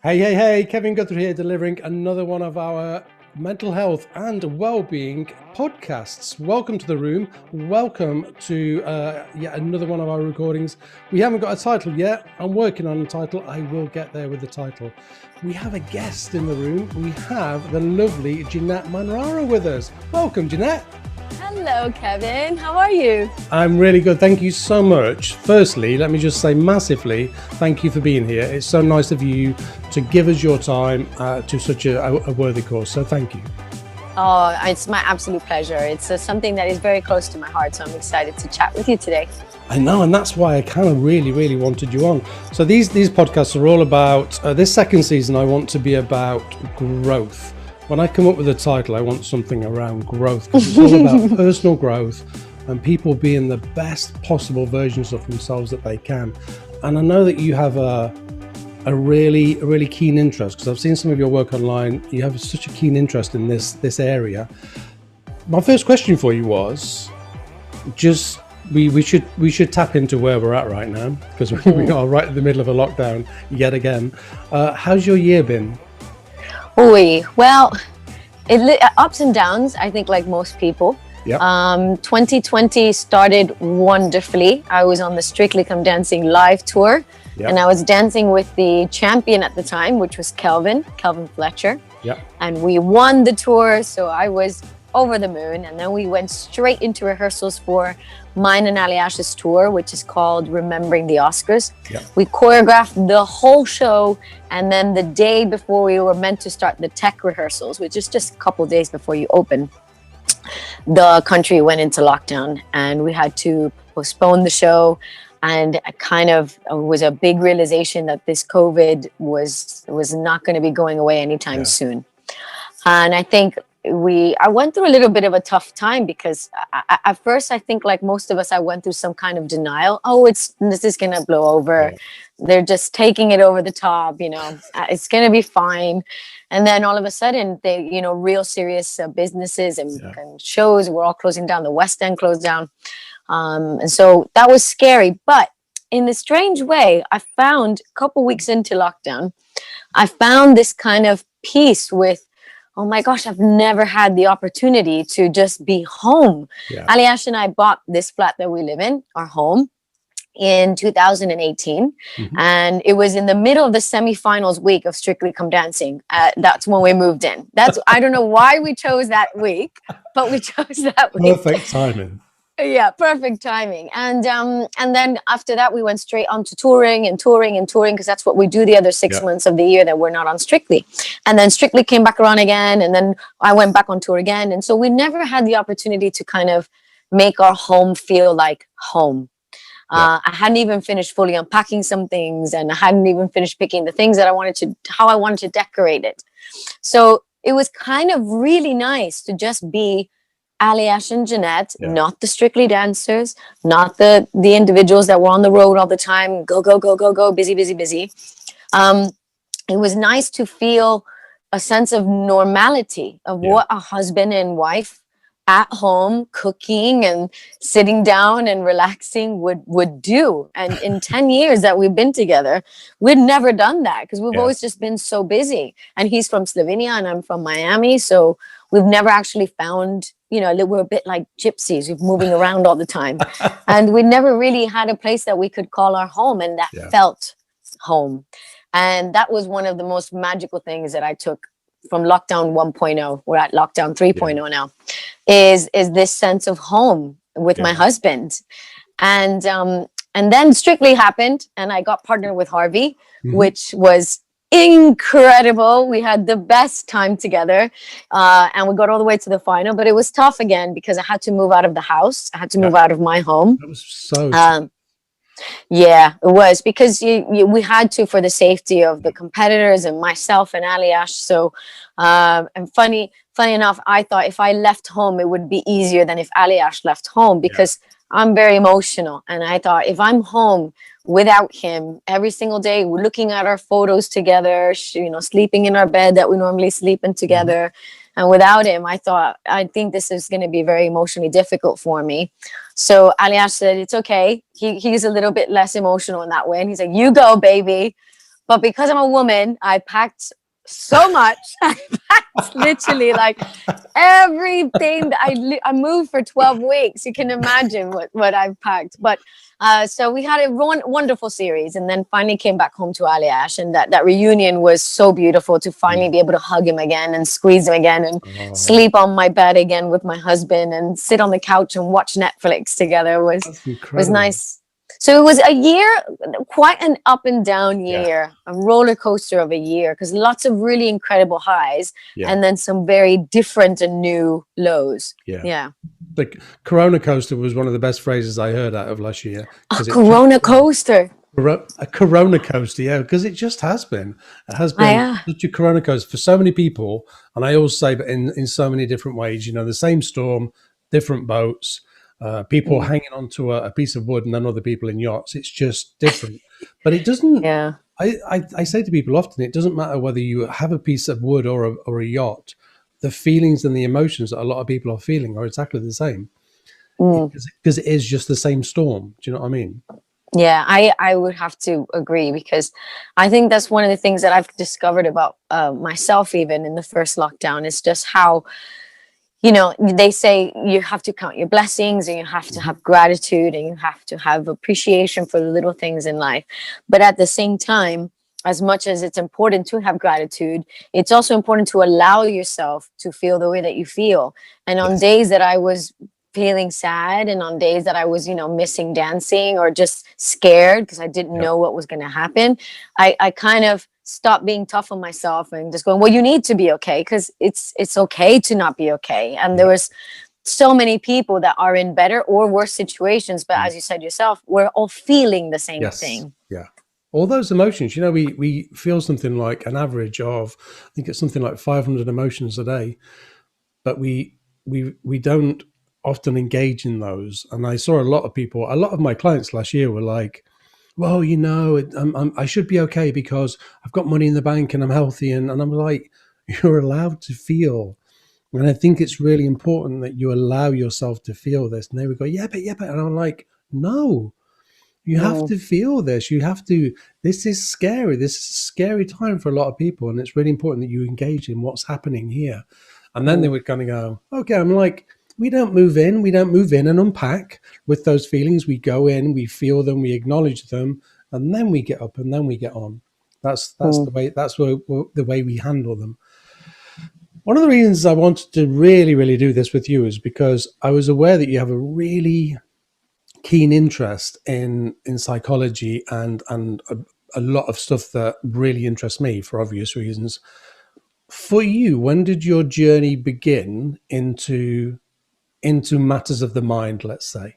Hey, hey, hey, Kevin Guthrie here, delivering another one of our mental health and well-being podcasts. Welcome to the room. Welcome to yet another one of our recordings. We haven't got a title yet. I'm working on a title. I will get there with the title. We have a guest in the room. We have the lovely Janette Manrara with us. Welcome, Janette. Hello, Kevin. How are you? I'm really good. Thank you so much. Firstly, let me just say massively thank you for being here. It's so nice of you to give us your time to such a worthy cause. So thank you. Oh, it's my absolute pleasure. It's something that is very close to my heart. So I'm excited to chat with you today. I know, and that's why I kind of really wanted you on. So these podcasts are all about, this second season, I want to be about growth. When I come up with a title, I want something around growth. It's all about personal growth and people being the best possible versions of themselves that they can. And I know that you have a really keen interest, because I've seen some of your work online. You have such a keen interest in this area. My first question for you was just we should tap into where we're at right now, because we are right in the middle of a lockdown yet again. How's your year been? Well, ups and downs, I think, like most people. Yep. 2020 started wonderfully. I was on the Strictly Come Dancing live tour. Yep. And I was dancing with the champion at the time, which was Kelvin Fletcher. Yep. And we won the tour, so I was over the moon. And then we went straight into rehearsals for mine and Ali Ash's tour, which is called Remembering the Oscars. Yep. We choreographed the whole show, and then the day before we were meant to start the tech rehearsals, which is just a couple days before you open, the country went into lockdown and we had to postpone the show. And it kind of was a big realization that this COVID was not going to be going away anytime soon. And I think I went through a little bit of a tough time, because at first, I think, like most of us, I went through some kind of denial. Oh, this is going to blow over. Yeah. They're just taking it over the top, it's going to be fine. And then all of a sudden, real serious businesses and shows were all closing down. The West End closed down. And so that was scary. But in a strange way, I found a couple weeks into lockdown, I found this kind of peace with, oh my gosh, I've never had the opportunity to just be home. Yeah. Ali Ash and I bought this flat that we live in, our home, in 2018. Mm-hmm. And it was in the middle of the semifinals week of Strictly Come Dancing. That's when we moved in. I don't know why we chose that week, but we chose that week. Perfect timing. Yeah, perfect timing. And then after that, we went straight on to touring, because that's what we do the other 6 months of the year that we're not on Strictly. And then Strictly came back around again, and then I went back on tour again. And so we never had the opportunity to kind of make our home feel like home. I hadn't even finished fully unpacking some things, and I hadn't even finished picking the things that how I wanted to decorate it. So it was kind of really nice to just be Ali Ash and Janette, not the Strictly dancers, not the individuals that were on the road all the time, go, busy. It was nice to feel a sense of normality of what a husband and wife at home cooking and sitting down and relaxing would do. And in 10 years that we've been together, we'd never done that, because we've always just been so busy. And he's from Slovenia and I'm from Miami, so we've never actually found, we're a bit like gypsies. We're moving around all the time. And we never really had a place that we could call our home, and that felt home. And that was one of the most magical things that I took from lockdown 1.0. We're at lockdown 3.0 now, is this sense of home with my husband. And then Strictly happened, and I got partnered with Harvey, which was incredible. We had the best time together, and we got all the way to the final, but it was tough again because I had to move out of the house. I had to move out of my home. That was so yeah, it was, because we had to, for the safety of the competitors and myself and Ali Ash. So and funny enough, I thought if I left home, it would be easier than if Ali Ash left home, because I'm very emotional, and I thought if I'm home without him every single day, we're looking at our photos together, sleeping in our bed that we normally sleep in together. And without him, I think this is going to be very emotionally difficult for me. So Aliash said, it's okay. He's a little bit less emotional in that way. And he's like, you go, baby. But because I'm a woman, I packed so much. I packed literally like everything that I moved for 12 weeks. You can imagine what I've packed. But so we had a wonderful series, and then finally came back home to Aliash, and that reunion was so beautiful to finally be able to hug him again and squeeze him again and sleep on my bed again with my husband and sit on the couch and watch Netflix together was nice. So it was a year, quite an up and down year, a roller coaster of a year, because lots of really incredible highs and then some very different and new lows. Yeah. The Corona coaster was one of the best phrases I heard out of last year. A Corona coaster. A Corona coaster, yeah, because it just has been. It has been such a Corona coaster for so many people. And I always say, but in so many different ways, you know, the same storm, different boats. People hanging onto a piece of wood and then other people in yachts. It's just different. But it doesn't, I say to people often, it doesn't matter whether you have a piece of wood or a yacht. The feelings and the emotions that a lot of people are feeling are exactly the same. Because it is just the same storm. Do you know what I mean? Yeah, I would have to agree, because I think that's one of the things that I've discovered about myself, even in the first lockdown, is just how, you know, they say you have to count your blessings and you have to have gratitude and you have to have appreciation for the little things in life. But at the same time, as much as it's important to have gratitude, it's also important to allow yourself to feel the way that you feel. And on days that I was feeling sad, and on days that I was, you know, missing dancing or just scared because I didn't know what was going to happen, I kind of stop being tough on myself and just going, well, you need to be okay, because it's okay to not be okay. And there was so many people that are in better or worse situations, but as you said yourself, we're all feeling the same thing. All those emotions, you know, we feel something like an average of, I think it's something like 500 emotions a day, but we don't often engage in those. And I saw a lot of my clients last year were like, well, you know, I should be okay because I've got money in the bank and I'm healthy. And I'm like, you're allowed to feel. And I think it's really important that you allow yourself to feel this. And they would go, yeah, but. And I'm like, no, you have to feel this. You have to, this is scary. This is a scary time for a lot of people. And it's really important that you engage in what's happening here. And then they would kind of go, okay, I'm like, we don't move in and unpack with those feelings. We go in, we feel them, we acknowledge them, and then we get up and then we get on. That's the way we handle them. One of the reasons I wanted to really, really do this with you is because I was aware that you have a really keen interest in psychology and a lot of stuff that really interests me for obvious reasons. For you, when did your journey begin into matters of the mind, let's say?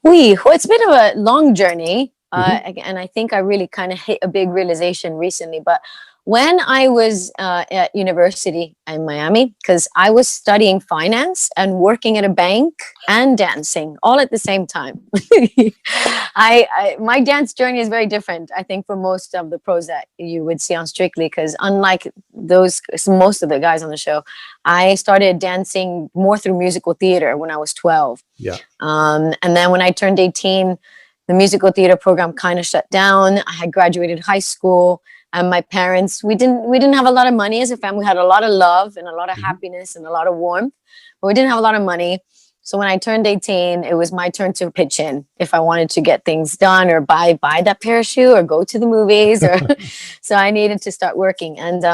Well, it's been a long journey. And I think I really kind of hit a big realization recently. But when I was at university in Miami, because I was studying finance and working at a bank and dancing all at the same time. My dance journey is very different, I think, from most of the pros that you would see on Strictly, because unlike most of the guys on the show, I started dancing more through musical theater when I was 12. And then when I turned 18, the musical theater program kind of shut down. I had graduated high school. And my parents, we didn't have a lot of money as a family. We had a lot of love and a lot of happiness and a lot of warmth, but we didn't have a lot of money. So when I turned 18, it was my turn to pitch in if I wanted to get things done or buy that pair of shoes or go to the movies. So I needed to start working. And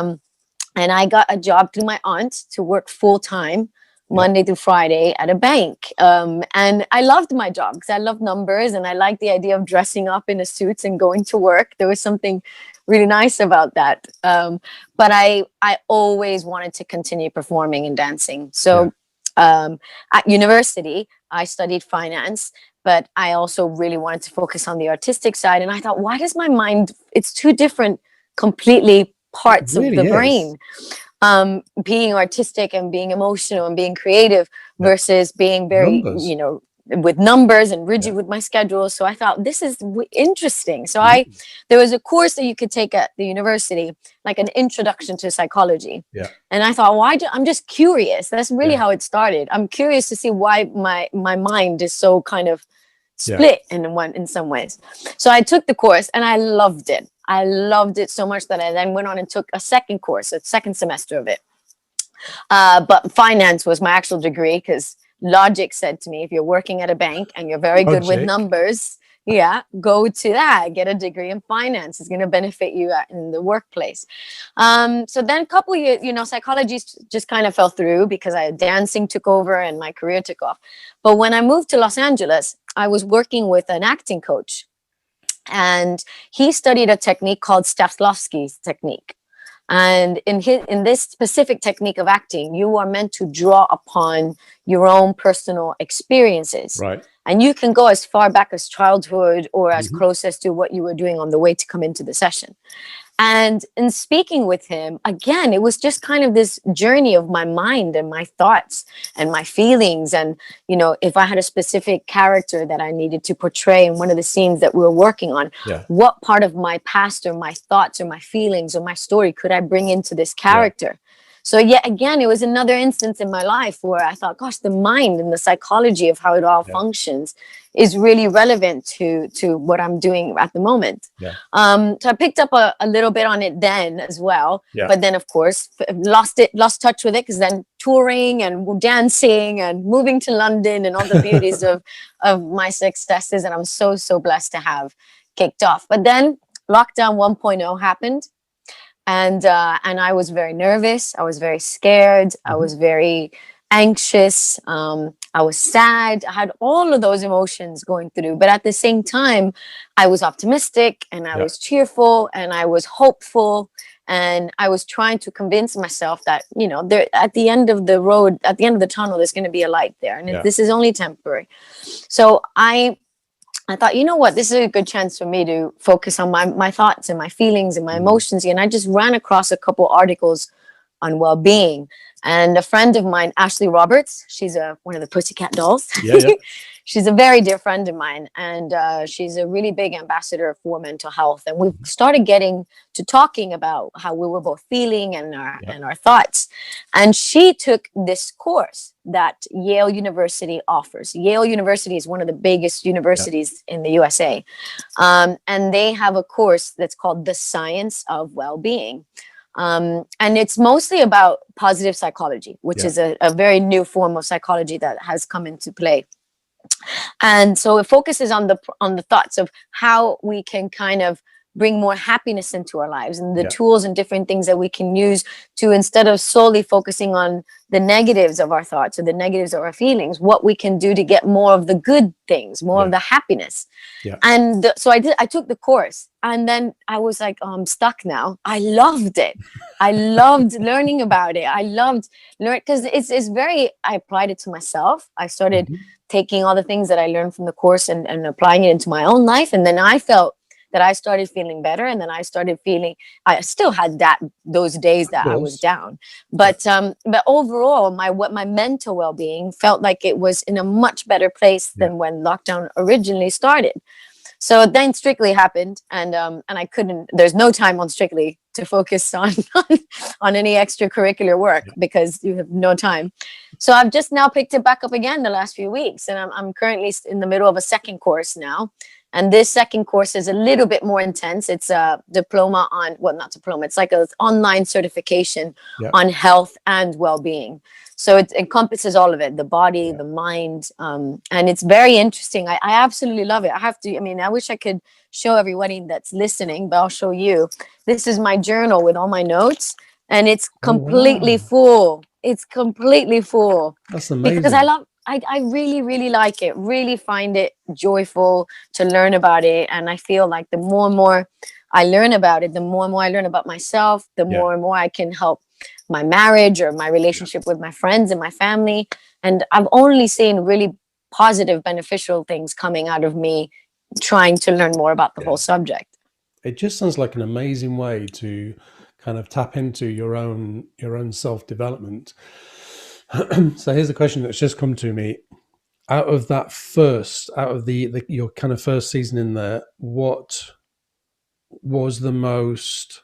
I got a job through my aunt to work full time, Monday through Friday at a bank. And I loved my job because I love numbers and I liked the idea of dressing up in a suit and going to work. There was something really nice about that. But I always wanted to continue performing and dancing. So at university, I studied finance, but I also really wanted to focus on the artistic side. And I thought, why does my mind, it's two different completely parts of the brain. Being artistic and being emotional and being creative versus being very, you know, with numbers and rigid with my schedule. So I thought this is interesting. So there was a course that you could take at the university, like an introduction to psychology. And I thought, I'm just curious. That's really how it started. I'm curious to see why my mind is so kind of split in some ways. So I took the course and I loved it. I loved it so much that I then went on and took a second course, a second semester of it. But finance was my actual degree, because logic said to me, if you're working at a bank and you're very good with numbers, yeah, go to that, get a degree in finance. It's going to benefit you in the workplace. So then a couple of years, psychology just kind of fell through because dancing took over and my career took off. But when I moved to Los Angeles, I was working with an acting coach, and he studied a technique called Stanislavski's technique. And in this specific technique of acting, you are meant to draw upon your own personal experiences. Right. And you can go as far back as childhood or as close as to what you were doing on the way to come into the session. And in speaking with him, again, it was just kind of this journey of my mind and my thoughts and my feelings. And, if I had a specific character that I needed to portray in one of the scenes that we were working on, what part of my past or my thoughts or my feelings or my story could I bring into this character? So yet again, it was another instance in my life where I thought, gosh, the mind and the psychology of how it all functions is really relevant to what I'm doing at the moment. So I picked up a little bit on it then as well. But then, of course, lost touch with it, because then touring and dancing and moving to London and all the beauties of my successes. And I'm so, so blessed to have kicked off. But then lockdown 1.0 happened. And I was very nervous. I was very scared. I was very anxious. I was sad. I had all of those emotions going through. But at the same time, I was optimistic and I was cheerful and I was hopeful. And I was trying to convince myself that, there, at the end of the road, at the end of the tunnel, there's going to be a light there. And this is only temporary. So I thought, you know what, this is a good chance for me to focus on my thoughts and my feelings and my emotions. And I just ran across a couple articles on well-being. And a friend of mine, Ashley Roberts, she's one of the Pussycat Dolls. She's a very dear friend of mine. And she's a really big ambassador for mental health. And we've started getting to talking about how we were both feeling and our thoughts. And she took this course that Yale University offers. Yale University is one of the biggest universities in the USA. And they have a course that's called The Science of Well-Being. And it's mostly about positive psychology, which is a very new form of psychology that has come into play. And so it focuses on the thoughts of how we can kind of bring more happiness into our lives, and the tools and different things that we can use to, instead of solely focusing on the negatives of our thoughts or the negatives of our feelings, what we can do to get more of the good things, more of the happiness. And so I took the course, and then I was like, oh, I'm stuck now. I loved it. I loved learning about it. I loved learning, because it's very, I applied it to myself. I started taking all the things that I learned from the course and applying it into my own life. And then I felt that I started feeling better. And then I started feeling, I still had those days that I was down, but overall my mental well-being felt like it was in a much better place than when lockdown originally started. So then Strictly happened, and I couldn't, there's no time on Strictly to focus on any extracurricular work because you have no time. So I've just now picked it back up again the last few weeks, and I'm currently in the middle of a second course now. And this second course is a little bit more intense. It's a diploma on, well, not diploma, it's like an online certification on health and well-being. So it encompasses all of it, the body, the mind, and it's very interesting. I absolutely love it. I wish I could show everybody that's listening, but I'll show you. This is my journal with all my notes, and it's completely full. It's completely full. That's amazing. Because I really, really like it, really find it joyful to learn about it. And I feel like the more and more I learn about it, the more and more I learn about myself, the more and more I can help my marriage or my relationship with my friends and my family. And I've only seen really positive, beneficial things coming out of me trying to learn more about the whole subject. It just sounds like an amazing way to kind of tap into your own self-development. So here's a question that's just come to me. Out of your kind of first season in there, what was the most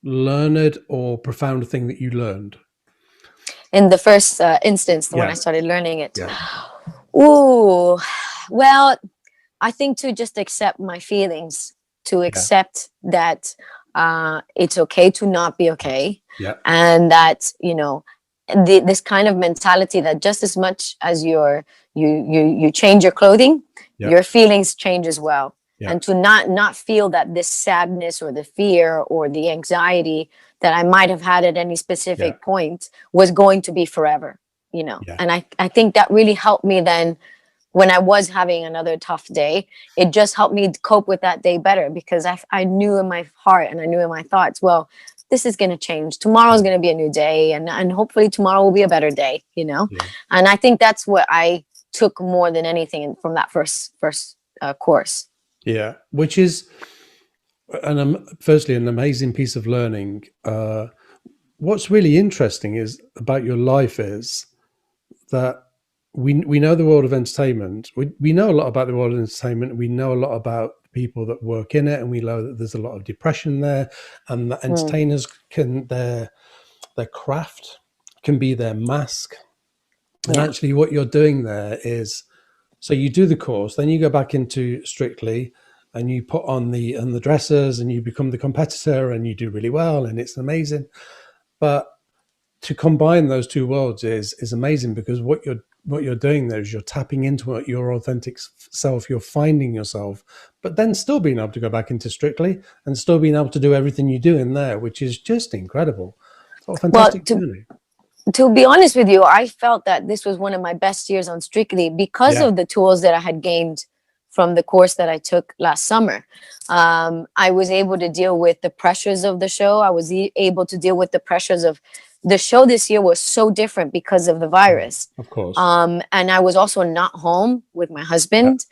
learned or profound thing that you learned? In the first instance, when I started learning it. Ooh, well, I think to just accept my feelings to Yeah. accept that it's okay to not be okay. Yeah. And that, this kind of mentality that just as much as you change your clothing, Yeah. your feelings change as well. Yeah. And to not feel that this sadness or the fear or the anxiety that I might have had at any specific point was going to be forever, Yeah. And I think that really helped me then when I was having another tough day. It just helped me cope with that day better, because I knew in my heart and I knew in my thoughts, well, this is going to change. Tomorrow is going to be a new day, and hopefully tomorrow will be a better day, Yeah. And I think that's what I took more than anything from that first course. Yeah, which is, firstly, an amazing piece of learning. What's really interesting is about your life is that we know the world of entertainment. We know a lot about the world of entertainment. We know a lot about people that work in it, and we know that there's a lot of depression there, and that entertainers can their craft can be their mask. And actually, what you're doing there is, so you do the course, then you go back into Strictly, and you put on the dressers, and you become the competitor, and you do really well, and it's amazing. But to combine those two worlds is amazing, because what you're doing there is you're tapping into your authentic self. You're finding yourself, but then still being able to go back into Strictly and still being able to do everything you do in there, which is just incredible. What a fantastic journey. To be honest with you, I felt that this was one of my best years on Strictly because of the tools that I had gained from the course that I took last summer. I was able to deal with the pressures of the show. I was able to deal with the pressures of the show. This year was so different because of the virus. Of course. And I was also not home with my husband,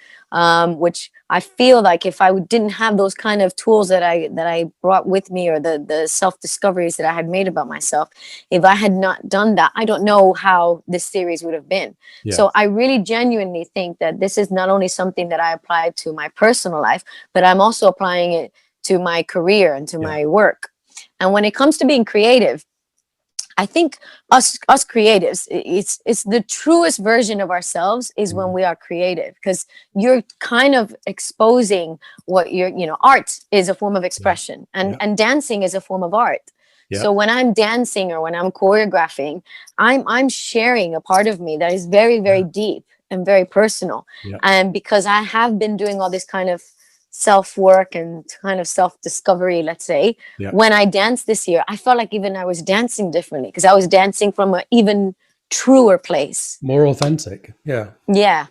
which I feel like if I didn't have those kind of tools that I brought with me, or the self-discoveries that I had made about myself, if I had not done that, I don't know how this series would have been. Yeah. So I really genuinely think that this is not only something that I applied to my personal life, but I'm also applying it to my career and to my work. And when it comes to being creative, I think us creatives, it's the truest version of ourselves is when we are creative, because you're kind of exposing what art is a form of expression, and dancing is a form of art. Yeah. So when I'm dancing or when I'm choreographing, I'm sharing a part of me that is very, very deep and very personal. Yeah. And because I have been doing all this kind of self-work and kind of self-discovery, let's say, when I danced this year, I felt like even I was dancing differently, because I was dancing from an even truer place. More authentic. Yeah. Yeah.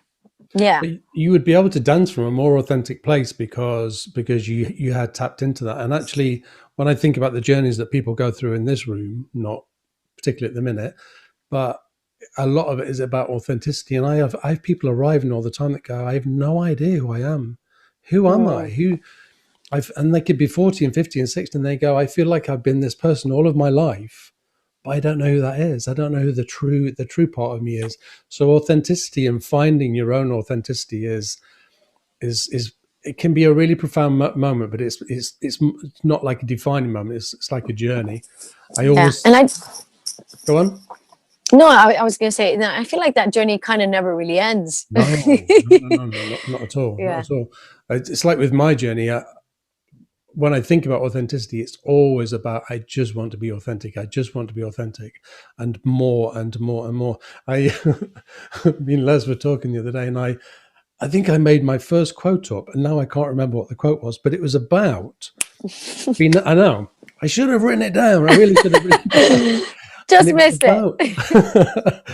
Yeah. But you would be able to dance from a more authentic place because you had tapped into that. And actually, when I think about the journeys that people go through in this room, not particularly at the minute, but a lot of it is about authenticity. And I have people arriving all the time that go, I have no idea who I am. Who am I? And they could be 40 and 50 and 60, and they go, I feel like I've been this person all of my life, but I don't know who that is. I don't know who the true part of me is. So authenticity and finding your own authenticity is it can be a really profound moment, but it's not like a defining moment. It's like a journey. Go on. No, I was going to say, I feel like that journey kind of never really ends. No, not at all. Yeah. Not at all. It's like with my journey, when I think about authenticity, it's always about, I just want to be authentic. I just want to be authentic, and more and more and more. Me and Les were talking the other day, and I think I made my first quote up, and now I can't remember what the quote was, but it was about I know. I should have written it down. I really should have written it down. Just missed it.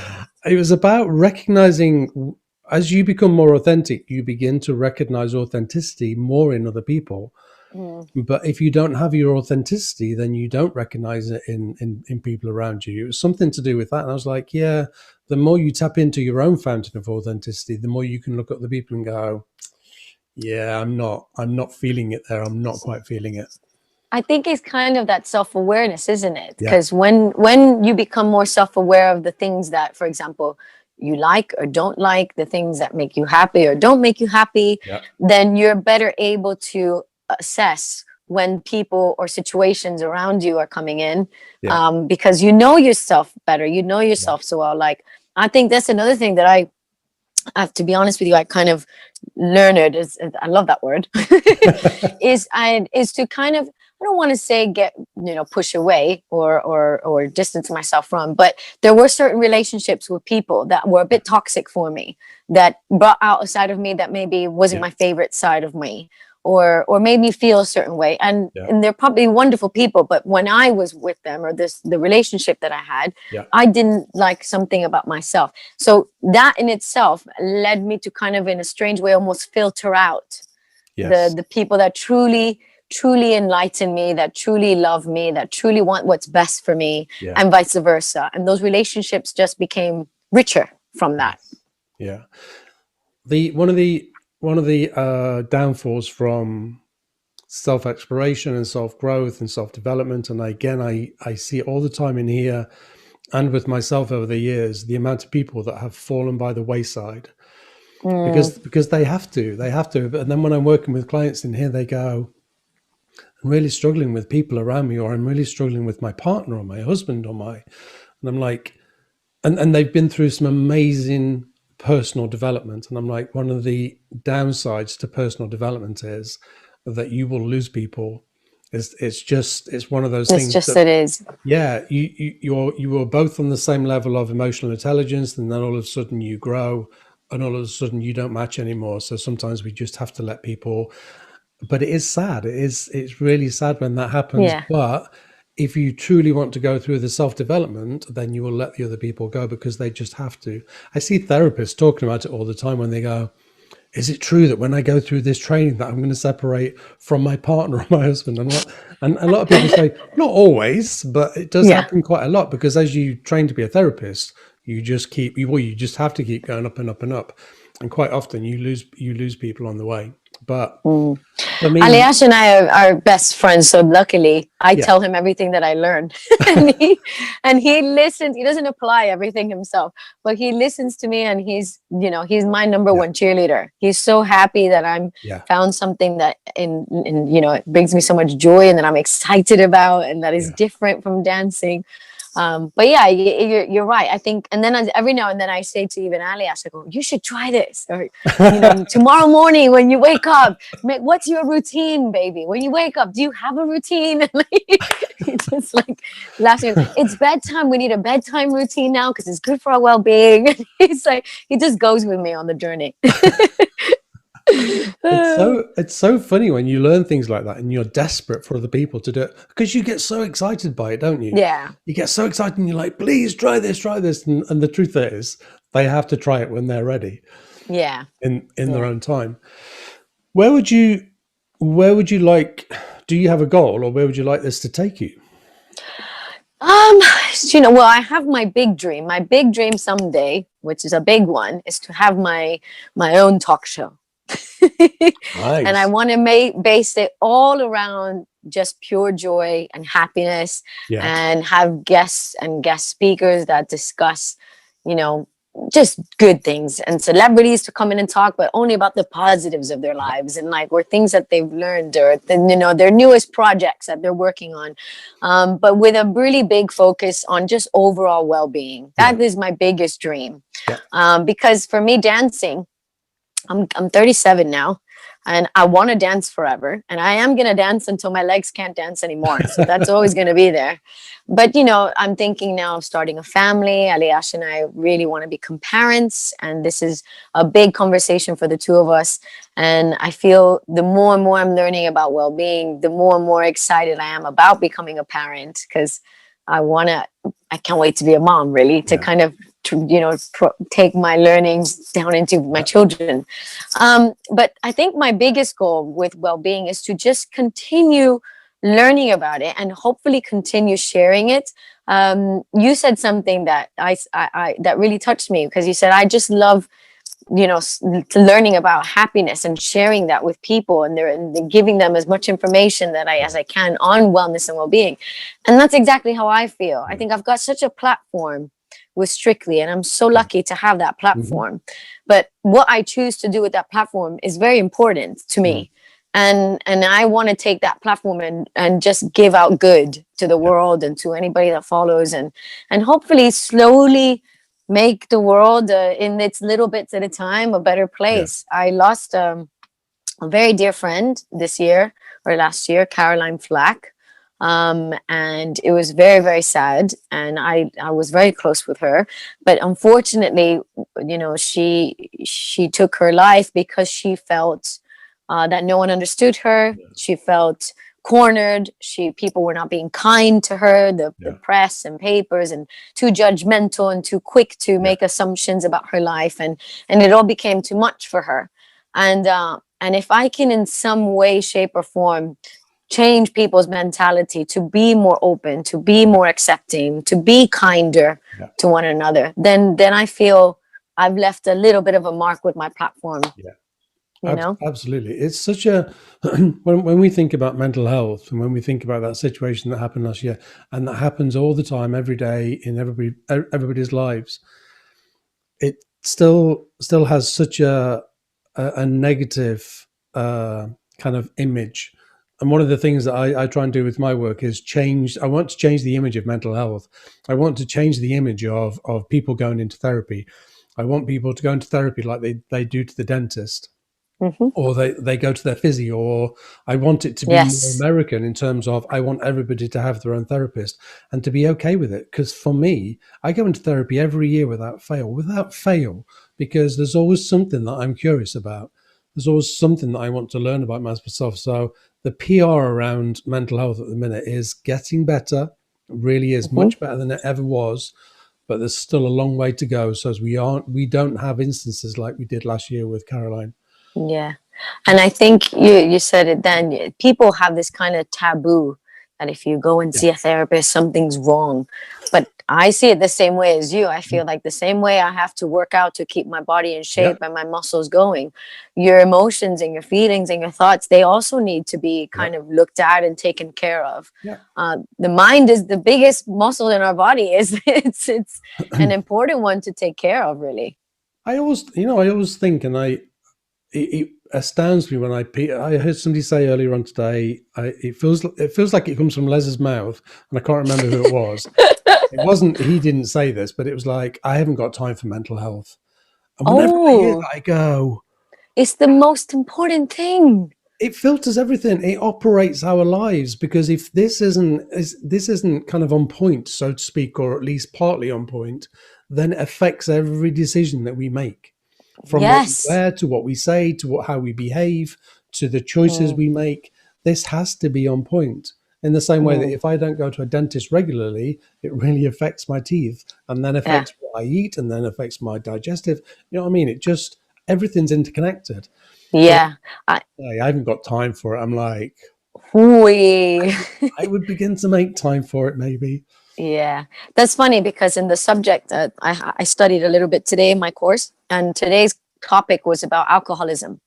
It was about recognizing, as you become more authentic, you begin to recognize authenticity more in other people. But if you don't have your authenticity, then you don't recognize it in people around you. It was something to do with that. And I was like, yeah, the more you tap into your own fountain of authenticity, the more you can look at the people and go, yeah, I'm not feeling it there. I'm not quite feeling it. I think it's kind of that self-awareness, isn't it? Because when you become more self-aware of the things that, for example, you like or don't like, the things that make you happy or don't make you happy, then you're better able to assess when people or situations around you are coming in, because you know yourself better. You know yourself so well. Like, I think that's another thing that I to be honest with you, I kind of learned I love that word is to kind of, I don't want to say get, push away or distance myself from, but there were certain relationships with people that were a bit toxic for me, that brought out a side of me that maybe wasn't Yeah. my favorite side of me, or made me feel a certain way. And Yeah. and they're probably wonderful people, but when I was with them, or the relationship that I had, Yeah. I didn't like something about myself. So that in itself led me to kind of, in a strange way, almost filter out Yes. the people that truly enlighten me, that truly love me, that truly want what's best for me, Yeah. and vice versa. And those relationships just became richer from that. Yeah. One of the downfalls from self-exploration and self-growth and self-development, and again, I see it all the time in here and with myself over the years, the amount of people that have fallen by the wayside because they have to. And then when I'm working with clients in here, they go, I'm really struggling with people around me, or I'm really struggling with my partner or my husband and I'm like, and they've been through some amazing personal development. And I'm like, one of the downsides to personal development is that you will lose people. It's one of those It's things just, that, it is. yeah, you are both on the same level of emotional intelligence, and then all of a sudden you grow, and all of a sudden you don't match anymore. So sometimes we just have to let people. But it is sad. It's really sad when that happens. Yeah. But if you truly want to go through the self-development, then you will let the other people go because they just have to. I see therapists talking about it all the time when they go, is it true that when I go through this training that I'm going to separate from my partner or my husband? And a lot of people say, not always, but it does Yeah. happen quite a lot, because as you train to be a therapist, you just you just have to keep going up and up and up. And quite often you lose people on the way. But for me, Aliash and I are best friends, so luckily I yeah, tell him everything that I learned, and he listens. He doesn't apply everything himself, but he listens to me, and he's my number yeah, one cheerleader. He's so happy that I'm yeah, found something that in it brings me so much joy, and that I'm excited about, and that is yeah. different from dancing. But yeah, you're right. I think, and then every now and then I say to even Aliash, I go, you should try this, or tomorrow morning when you wake up, what's your routine, baby? When you wake up, do you have a routine? And it's just like laughing. It's bedtime. We need a bedtime routine now because it's good for our well-being. He's like, he just goes with me on the journey. It's so funny when you learn things like that and you're desperate for other people to do it, because you get so excited by it, don't you? Yeah. You get so excited and you're like, please try this, and the truth is they have to try it when they're ready Yeah. in their own time. Where would you like, do you have a goal, or where would you like this to take you? Well, I have my big dream. My big dream someday, which is a big one, is to have my own talk show. And I Nice. want to base it all around just pure joy and happiness, Yeah. and have guests and guest speakers that discuss, just good things, and celebrities to come in and talk, but only about the positives of their lives, and or things that they've learned, or their newest projects that they're working on, but with a really big focus on just overall well-being. That is my biggest dream. Yeah. Because for me, dancing, I'm 37 now, and I want to dance forever, and I am going to dance until my legs can't dance anymore. So that's always going to be there. But I'm thinking now of starting a family. Aliash and I really want to become parents, and this is a big conversation for the two of us. And I feel the more and more I'm learning about well-being, the more and more excited I am about becoming a parent, because I can't wait to be a mom, really, to kind of take my learnings down into my children. But I think my biggest goal with well-being is to just continue learning about it, and hopefully continue sharing it. You said something that I that really touched me, because you said, I just love learning about happiness and sharing that with people, and giving them as much information as I can on wellness and well-being. And that's exactly how I feel. I think I've got such a platform with Strictly, and I'm so lucky to have that platform. But what I choose to do with that platform is very important to me. And I want to take that platform and just give out good to the world and to anybody that follows, and hopefully slowly make the world in its little bits at a time a better Yeah. place. I lost a very dear friend this year or last year, Caroline Flack. And it was very, very sad. And I was very close with her. But unfortunately, she took her life because she felt that no one understood her. She felt cornered. People were not being kind to her, the Yeah. press and papers, and too judgmental and too quick to Yeah. make assumptions about her life. And it all became too much for her. And if I can in some way, shape, or form change people's mentality to be more open, to be more accepting, to be kinder Yeah. to one another, then I feel I've left a little bit of a mark with my platform. Yeah. You know? Absolutely. It's such a when we think about mental health and when we think about that situation that happened last year, and that happens all the time, every day in everybody's lives, it still has such a negative kind of image. And one of the things that I try and do with my work is change. I want to change the image of mental health. I want to change the image of people going into therapy. I want people to go into therapy like they do to the dentist, Mm-hmm. or they go to their physio, or I want it to be more Yes. American in terms of I want everybody to have their own therapist and to be okay with it. Because for me, I go into therapy every year without fail, because there's always something that I'm curious about. There's always something that I want to learn about myself. So the PR around mental health at the minute is getting better. It really is Mm-hmm. much better than it ever was, but there's still a long way to go. So as we don't have instances like we did last year with Caroline. Yeah. And I think you said it then. People have this kind of taboo that if you go and Yeah. see a therapist, something's wrong. But I see it the same way as you. I feel like the same way I have to work out to keep my body in shape Yeah. and my muscles going. Your emotions and your feelings and your thoughts, they also need to be Yeah. kind of looked at and taken care of. Yeah. The mind is the biggest muscle in our body. It's an important one to take care of, really. I always think, and it astounds me when I heard somebody say earlier on today. It feels like it comes from Les's mouth, and I can't remember who it was. It wasn't. He didn't say this, but it was like, I haven't got time for mental health. And whenever I hear Oh, that, I go, it's the most important thing. it filters everything. It operates our lives, because if this isn't kind of on point, so to speak, or at least partly on point, then it affects every decision that we make, from what we Yes. wear to what we say to how we behave to the choices Mm, we make. This has to be on point. In the same way that mm, if I don't go to a dentist regularly, it really affects my teeth, and then yeah. affects what I eat, and then affects my digestive. You know what I mean? It just everything's interconnected. So Yeah. I, hey, I haven't got time for it. I'm like, we. I would begin to make time for it, maybe. Yeah. That's funny because in the subject that I studied a little bit today in my course, and today's topic was about alcoholism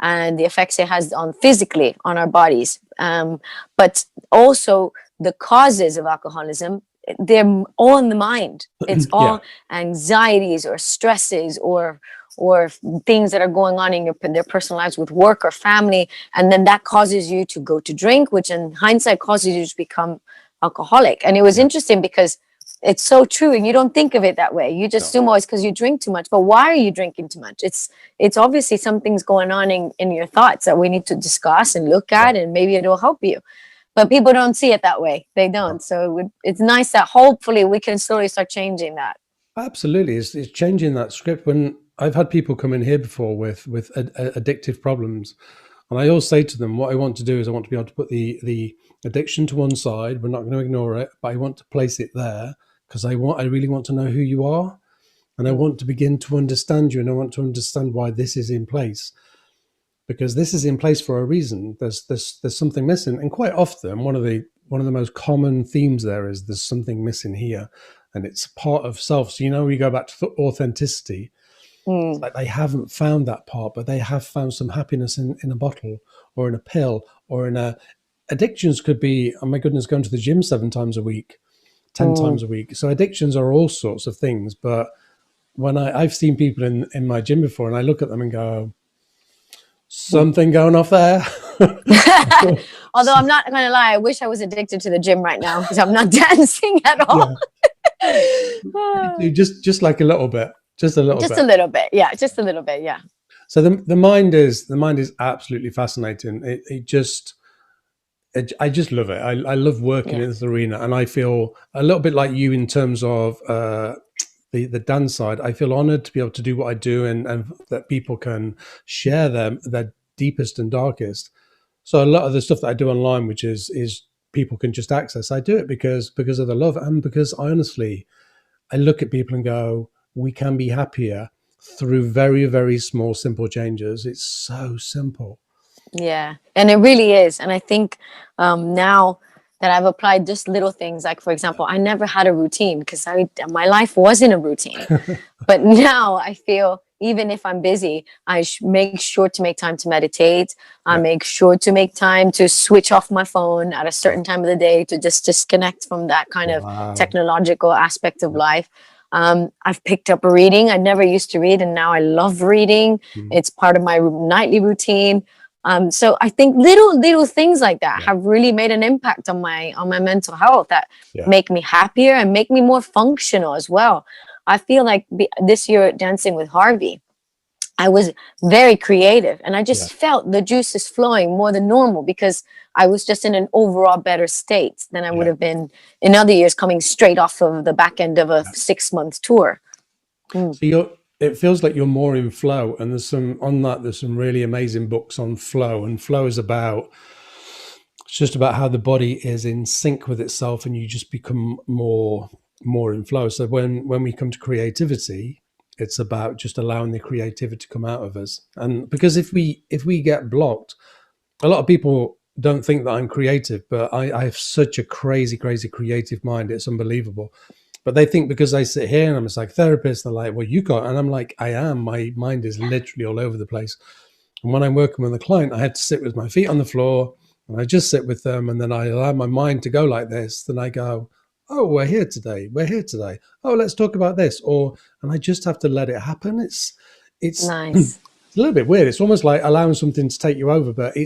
and the effects it has on physically on our bodies. But also the causes of alcoholism, they're all in the mind. It's Yeah, all anxieties or stresses or things that are going on in their personal lives with work or family, and then that causes you to go to drink, which in hindsight causes you to become alcoholic. And it was yeah, interesting because it's so true, and you don't think of it that way. You just no, assume, oh, it's because you drink too much. But why are you drinking too much? It's obviously something's going on in your thoughts that we need to discuss and look yeah, at, and maybe it'll help you. But people don't see it that way. They don't. no. So it's nice that hopefully we can slowly start changing that. Absolutely, it's changing that script. When I've had people come in here before with addictive problems, and I always say to them, what I want to do is I want to be able to put the addiction to one side. We're not going to ignore it, but I want to place it there, because I really want to know who you are, and I want to begin to understand you, and I want to understand why this is in place, because this is in place for a reason. There's something missing, and quite often one of the most common themes there is there's something missing here, and it's part of self. So we go back to authenticity. It's Mm, like they haven't found that part, but they have found some happiness in a bottle, or in a pill, or in a addictions could be, oh my goodness, going to the gym 7 times a week, 10 mm. times a week. So addictions are all sorts of things. But when I've seen people in my gym before, and I look at them and go, something going off there. Although I'm not gonna lie, I wish I was addicted to the gym right now because I'm not dancing at all. Yeah. Just like a little bit, just a little Just bit. a little bit, yeah. Just a little bit, yeah. So the mind is absolutely fascinating. I just love it. I love working Yeah. in this arena, and I feel a little bit like you in terms of the dance side. I feel honored to be able to do what I do, and that people can share their deepest and darkest. So a lot of the stuff that I do online, which is people can just access, I do it because of the love, and because honestly, I look at people and go, we can be happier through very, very small, simple changes. It's so simple. Yeah, and it really is. And I think now that I've applied just little things, like for example, I never had a routine because my life wasn't a routine. But now I feel even if I'm busy, I make sure to make time to meditate. I Yeah. make sure to make time to switch off my phone at a certain time of the day to just disconnect from that kind of Wow. technological aspect of life. I've picked up reading. I never used to read, and now I love reading. Mm. It's part of my nightly routine. So I think little things like that Yeah. have really made an impact on my mental health that Yeah. make me happier and make me more functional as well. I feel like this year at Dancing with Harvey, I was very creative, and I just Yeah. felt the juices flowing more than normal because I was just in an overall better state than I would Yeah. have been in other years coming straight off of the back end of a Yeah. 6 month tour. Mm. So it feels like you're more in flow, and there's some really amazing books on flow, and flow is it's just about how the body is in sync with itself, and you just become more in flow. So when we come to creativity, it's about just allowing the creativity to come out of us. And because if we get blocked, a lot of people don't think that I'm creative, but I have such a crazy, crazy creative mind. It's unbelievable. But they think because I sit here and I'm a psychotherapist, they're like, well, you got, and I'm like, I am. My mind is literally all over the place. And when I'm working with a client, I had to sit with my feet on the floor and I just sit with them. And then I allow my mind to go like this. Then I go, oh, we're here today. We're here today. Oh, let's talk about this. And I just have to let it happen. It's Nice. a little bit weird. It's almost like allowing something to take you over, but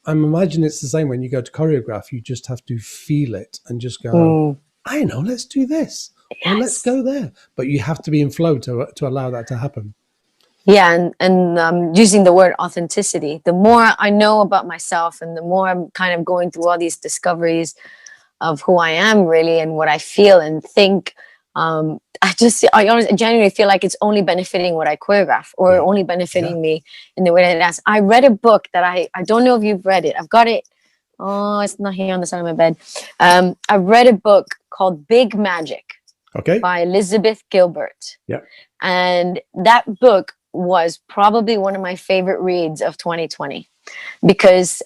I'm imagining it's the same when you go to choreograph. You just have to feel it and just go, Mm. I know, let's do this or let's Yes. go there. But you have to be in flow to allow that to happen. Yeah, and using the word authenticity. The more I know about myself, and the more I'm kind of going through all these discoveries of who I am really and what I feel and think. I honestly genuinely feel like it's only benefiting what I choreograph or Yeah. only Yeah. benefiting me in the way that it has. I read a book that I don't know if you've read it. I've got it. Oh, it's not here on the side of my bed. I read a book called Big Magic Okay. by Elizabeth Gilbert. Yeah. And that book was probably one of my favorite reads of 2020 because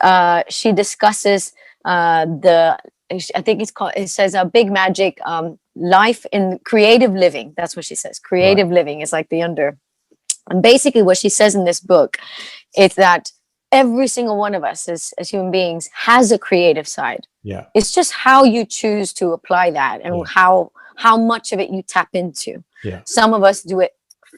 she discusses I think it says a big magic life in creative living. That's what she says. Creative living is like and basically what she says in this book is that every single one of us as human beings has a creative side. Yeah. It's just how you choose to apply that and how much of it you tap into. Yeah. Some of us do it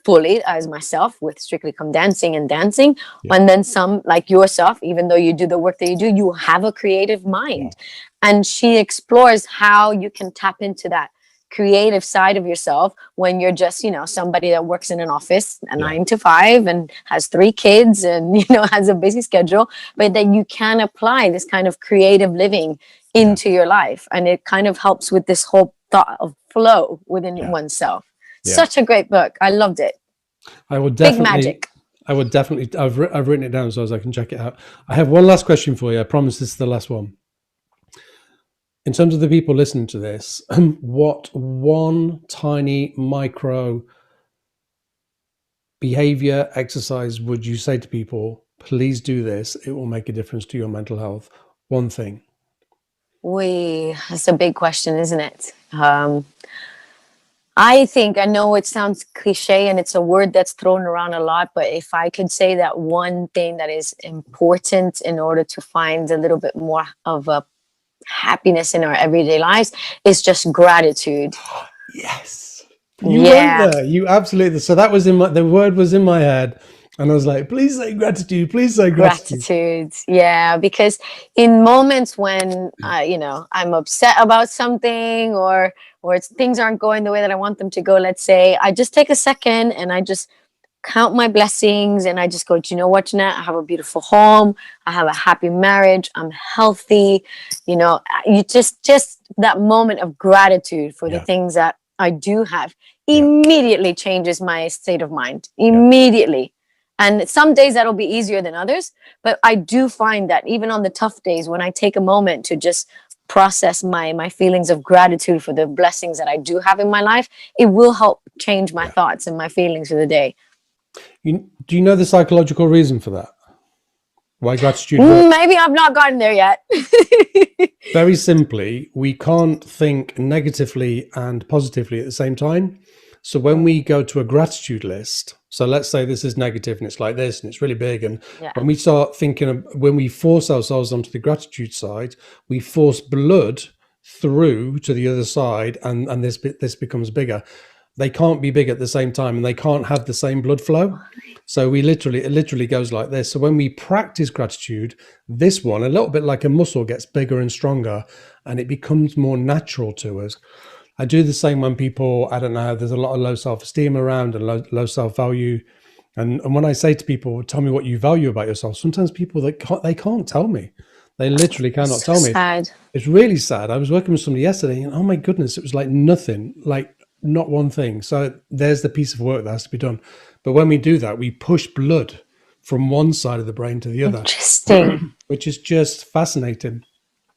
fully, as myself, with Strictly Come Dancing and dancing. Yeah. And then some, like yourself, even though you do the work that you do, you have a creative mind. And she explores how you can tap into that creative side of yourself when you're just, somebody that works in an office, a 9 to 5, and has 3 kids and, has a busy schedule, but that you can apply this kind of creative living into your life. And it kind of helps with this whole thought of flow within oneself. Yeah. Such a great book. I loved it. I would definitely. Big Magic. I would definitely. I've written it down so as I can check it out. I have one last question for you. I promise this is the last one. In terms of the people listening to this, what one tiny micro behavior exercise would you say to people? Please do this. It will make a difference to your mental health. One thing. That's a big question, isn't it? I know it sounds cliche and it's a word that's thrown around a lot, but if I could say that one thing that is important in order to find a little bit more of a happiness in our everyday lives, is just gratitude. Yes. You went there. You absolutely. So that was the word was in my head. And I was like, please say gratitude, please say gratitude. Gratitude. Yeah, because in moments when I'm upset about something, or things aren't going the way that I want them to go, let's say, I just take a second and I just count my blessings, and I just go, do you know what, Janette? I have a beautiful home. I have a happy marriage. I'm healthy. You just that moment of gratitude for the Yeah, things that I do have yeah, immediately changes my state of mind. yeah, Immediately. And some days that'll be easier than others, but I do find that even on the tough days, when I take a moment to just process my feelings of gratitude for the blessings that I do have in my life, it will help change my yeah. thoughts and my feelings for the day. Do you know the psychological reason for that? Why gratitude works? Maybe I've not gotten there yet. Very simply, we can't think negatively and positively at the same time. So when we go to a gratitude list, so let's say this is negative and it's like this and it's really big. And Yeah. when we start thinking, when we force ourselves onto the gratitude side, we force blood through to the other side, and this becomes bigger. They can't be big at the same time, and they can't have the same blood flow. So it literally goes like this. So when we practice gratitude, this one, a little bit like a muscle, gets bigger and stronger, and it becomes more natural to us. I do the same when people, I don't know, there's a lot of low self-esteem around and low self-value. And when I say to people, tell me what you value about yourself, sometimes people, they can't tell me. They literally cannot So tell me. sad. It's really sad. I was working with somebody yesterday, and oh my goodness, it was like nothing, like not one thing. So there's the piece of work that has to be done. But when we do that, we push blood from one side of the brain to the other, Interesting. which is just fascinating.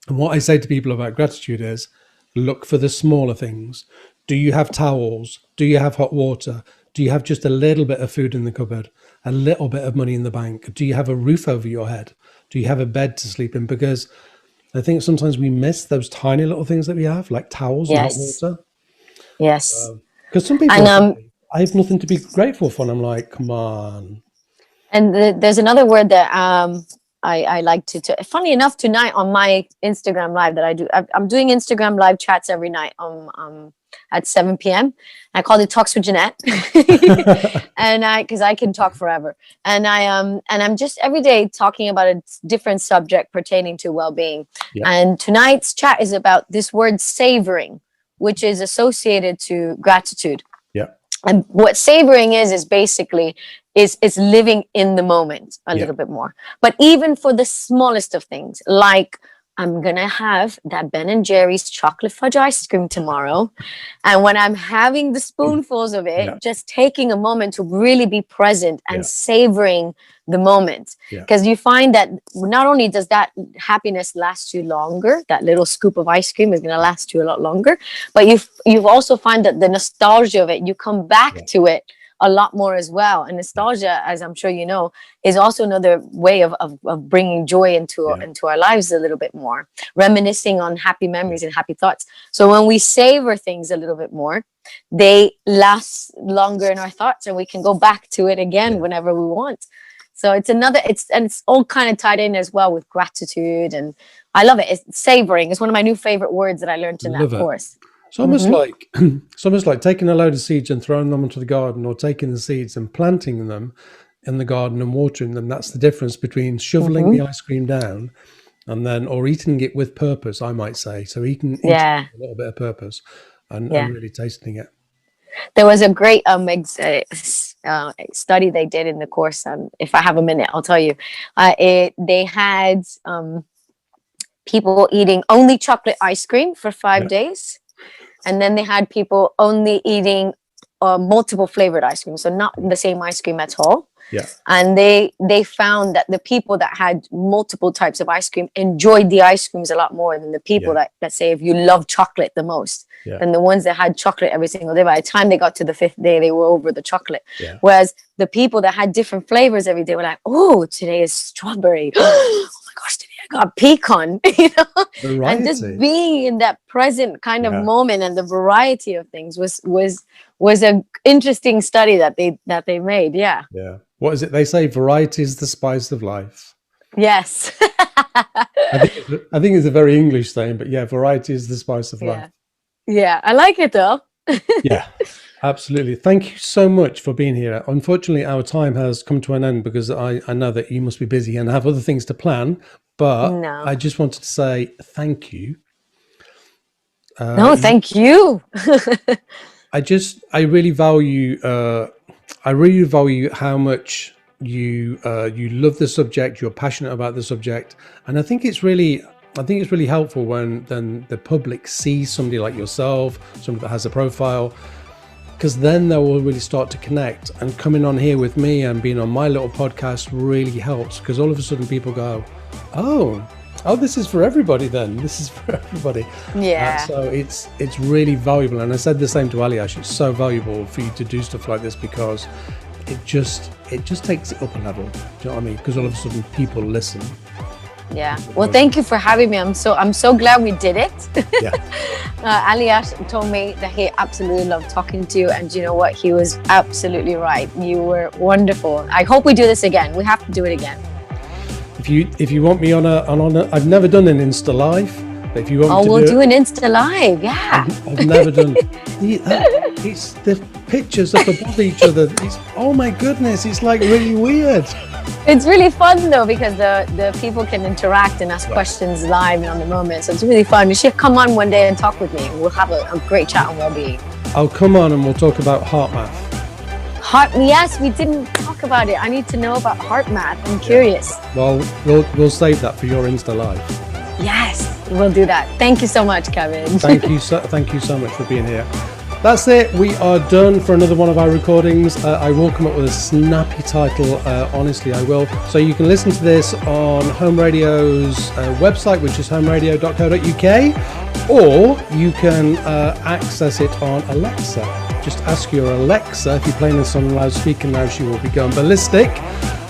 And what I say to people about gratitude is, look for the smaller things. Do you have towels? Do you have hot water? Do you have just a little bit of food in the cupboard? A little bit of money in the bank? Do you have a roof over your head? Do you have a bed to sleep in? Because I think sometimes we miss those tiny little things that we have, like towels and hot Yes. water. Yes. Because some people And will say, I have nothing to be grateful for. And I'm like, come on. there's another word that I like to. Funny enough, tonight on my Instagram live that I do, I'm doing Instagram live chats every night at 7 p.m. I call it Talks with Janette, and because I can talk forever, and I'm just every day talking about a different subject pertaining to well-being. Yeah. And tonight's chat is about this word savoring, which is associated to gratitude. Yeah. And what savoring is basically is living in the moment a little bit more. But even for the smallest of things, like I'm gonna have that Ben and Jerry's chocolate fudge ice cream tomorrow, and when I'm having the spoonfuls of it, just taking a moment to really be present and savoring the moment. Because you find that not only does that happiness last you longer, that little scoop of ice cream is going to last you a lot longer, but you've also find that the nostalgia of it, you come back to it a lot more as well. And nostalgia, as I'm sure you know, is also another way of bringing joy into our lives a little bit more, reminiscing on happy memories and happy thoughts. So when we savor things a little bit more, they last longer in our thoughts, and we can go back to it again whenever we want. So it's all kind of tied in as well with gratitude, and I love it. It's savoring. It's one of my new favorite words that I learned in that course. It's almost like taking a load of seeds and throwing them into the garden, or taking the seeds and planting them in the garden and watering them. That's the difference between shoveling the ice cream down or eating it with purpose, I might say. So eating a little bit of purpose and really tasting it. There was a great study they did in the course. If I have a minute, I'll tell you. They had people eating only chocolate ice cream for 5 days. And then they had people only eating multiple flavored ice cream, so not the same ice cream at all. Yeah. And they found that the people that had multiple types of ice cream enjoyed the ice creams a lot more than the people that, let's say, if you love chocolate the most, than the ones that had chocolate every single day. By the time they got to the 5th day, they were over the chocolate. Yeah. Whereas the people that had different flavors every day were like, oh, today is strawberry. Oh my gosh, today I got pecan, Variety. And just being in that present kind of moment and the variety of things was an interesting study that they made. Yeah. Yeah. What is it? They say variety is the spice of life. Yes. I think it's a very English saying, but variety is the spice of life. Yeah, I like it though. Yeah. Absolutely. Thank you so much for being here. Unfortunately, our time has come to an end because I know that you must be busy and have other things to plan. But No. I just wanted to say thank you. No, thank you. I really value how much you love the subject. You're passionate about the subject, and I think it's really helpful when then the public sees somebody like yourself, somebody that has a profile, because then they will really start to connect. And coming on here with me and being on my little podcast really helps, because all of a sudden people go, oh, this is for everybody then. This is for everybody. Yeah. So it's really valuable. And I said the same to Aliash. It's so valuable for you to do stuff like this, because it just takes it up a level. Do you know what I mean? Because all of a sudden people listen. Yeah. Well, thank you for having me. I'm so glad we did it. Yeah. Aliash told me that he absolutely loved talking to you, and you know what? He was absolutely right. You were wonderful. I hope we do this again. We have to do it again. If you want me on a I've never done an Insta Live, but if you want we'll do an Insta Live. Yeah. I've never done. It's the pictures up above each other. Oh my goodness! It's like really weird. It's really fun though, because the people can interact and ask questions live and on the moment. So it's really fun. You should come on one day and talk with me. We'll have a great chat on well-being. I'll come on and we'll talk about heart math. Yes, we didn't talk about it. I need to know about heart math. I'm curious. Well, we'll save that for your Insta Live. Yes, we'll do that. Thank you so much, Kevin. Thank you so much for being here. That's it. We are done for another one of our recordings. I will come up with a snappy title. Honestly, I will. So you can listen to this on Home Radio's website, which is homeradio.co.uk, or you can access it on Alexa. Just ask your Alexa, if you're playing this on loudspeaker now, she will be going ballistic.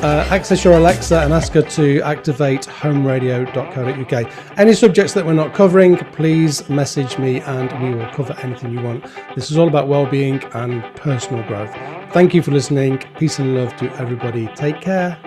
Access your Alexa and ask her to activate homeradio.co.uk. Any subjects that we're not covering, please message me and we will cover anything you want. This is all about well-being and personal growth. Thank you for listening. Peace and love to everybody. Take care.